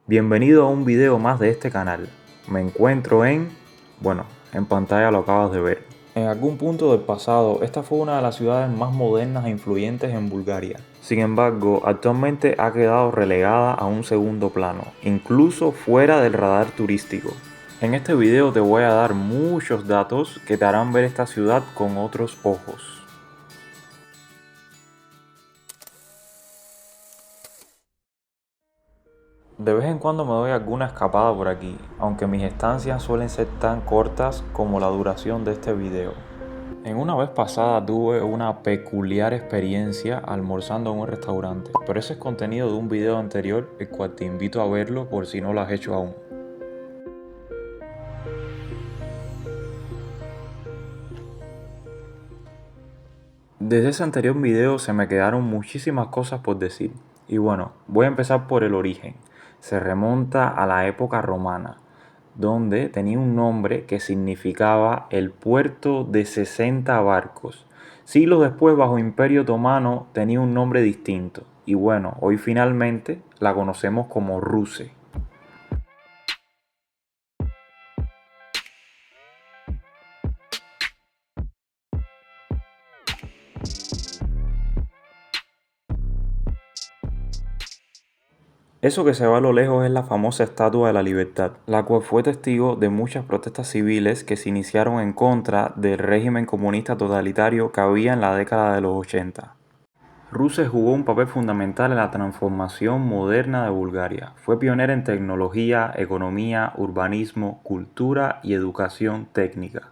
Bienvenido a un video más de este canal. Me encuentro en pantalla lo acabas de ver. En algún punto del pasado, esta fue una de las ciudades más modernas e influyentes en Bulgaria. Sin embargo, actualmente ha quedado relegada a un segundo plano, incluso fuera del radar turístico. En este video te voy a dar muchos datos que te harán ver esta ciudad con otros ojos. De vez en cuando me doy alguna escapada por aquí, aunque mis estancias suelen ser tan cortas como la duración de este video. En una vez pasada tuve una peculiar experiencia almorzando en un restaurante, pero ese es contenido de un video anterior, el cual te invito a verlo por si no lo has hecho aún. Desde ese anterior video se me quedaron muchísimas cosas por decir. Y bueno, voy a empezar por el origen. Se remonta a la época romana, donde tenía un nombre que significaba el puerto de 60 barcos. Siglos después, bajo Imperio Otomano, tenía un nombre distinto. Y bueno, hoy finalmente la conocemos como Ruse. Eso que se ve a lo lejos es la famosa Estatua de la Libertad, la cual fue testigo de muchas protestas civiles que se iniciaron en contra del régimen comunista totalitario que había en la década de los 80. Ruse jugó un papel fundamental en la transformación moderna de Bulgaria. Fue pionera en tecnología, economía, urbanismo, cultura y educación técnica.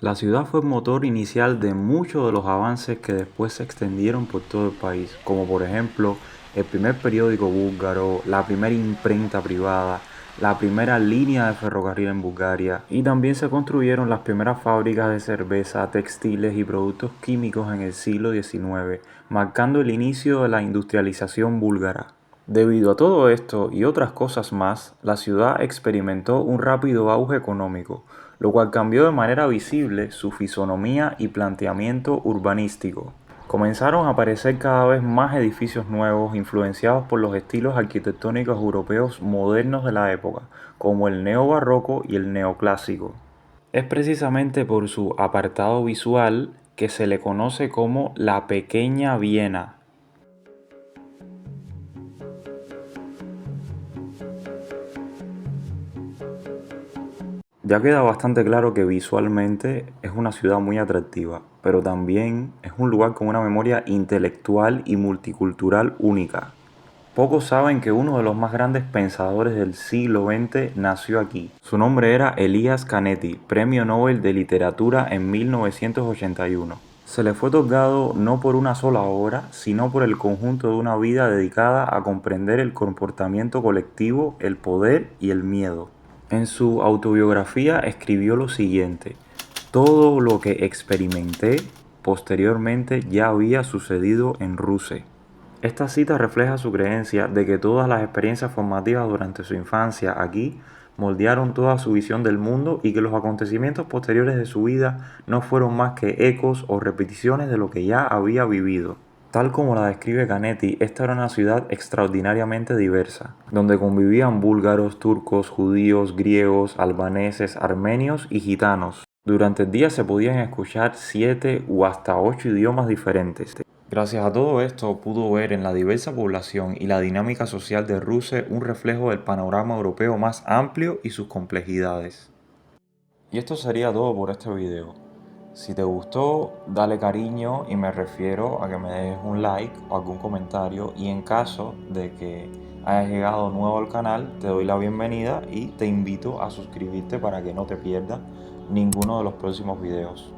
La ciudad fue el motor inicial de muchos de los avances que después se extendieron por todo el país, como por ejemplo el primer periódico búlgaro, la primera imprenta privada, la primera línea de ferrocarril en Bulgaria, y también se construyeron las primeras fábricas de cerveza, textiles y productos químicos en el siglo XIX, marcando el inicio de la industrialización búlgara. Debido a todo esto y otras cosas más, la ciudad experimentó un rápido auge económico, lo cual cambió de manera visible su fisonomía y planteamiento urbanístico. Comenzaron a aparecer cada vez más edificios nuevos influenciados por los estilos arquitectónicos europeos modernos de la época, como el neobarroco y el neoclásico. Es precisamente por su apartado visual que se le conoce como la Pequeña Viena. Ya queda bastante claro que visualmente es una ciudad muy atractiva, pero también es un lugar con una memoria intelectual y multicultural única. Pocos saben que uno de los más grandes pensadores del siglo XX nació aquí. Su nombre era Elias Canetti, Premio Nobel de Literatura en 1981. Se le fue otorgado no por una sola obra, sino por el conjunto de una vida dedicada a comprender el comportamiento colectivo, el poder y el miedo. En su autobiografía escribió lo siguiente: todo lo que experimenté posteriormente ya había sucedido en Ruse. Esta cita refleja su creencia de que todas las experiencias formativas durante su infancia aquí moldearon toda su visión del mundo y que los acontecimientos posteriores de su vida no fueron más que ecos o repeticiones de lo que ya había vivido. Tal como la describe Canetti, esta era una ciudad extraordinariamente diversa, donde convivían búlgaros, turcos, judíos, griegos, albaneses, armenios y gitanos. Durante el día se podían escuchar 7 u hasta 8 idiomas diferentes. Gracias a todo esto pudo ver en la diversa población y la dinámica social de Ruse un reflejo del panorama europeo más amplio y sus complejidades. Y esto sería todo por este video. Si te gustó, dale cariño, y me refiero a que me dejes un like o algún comentario, y en caso de que hayas llegado nuevo al canal, te doy la bienvenida y te invito a suscribirte para que no te pierdas ninguno de los próximos videos.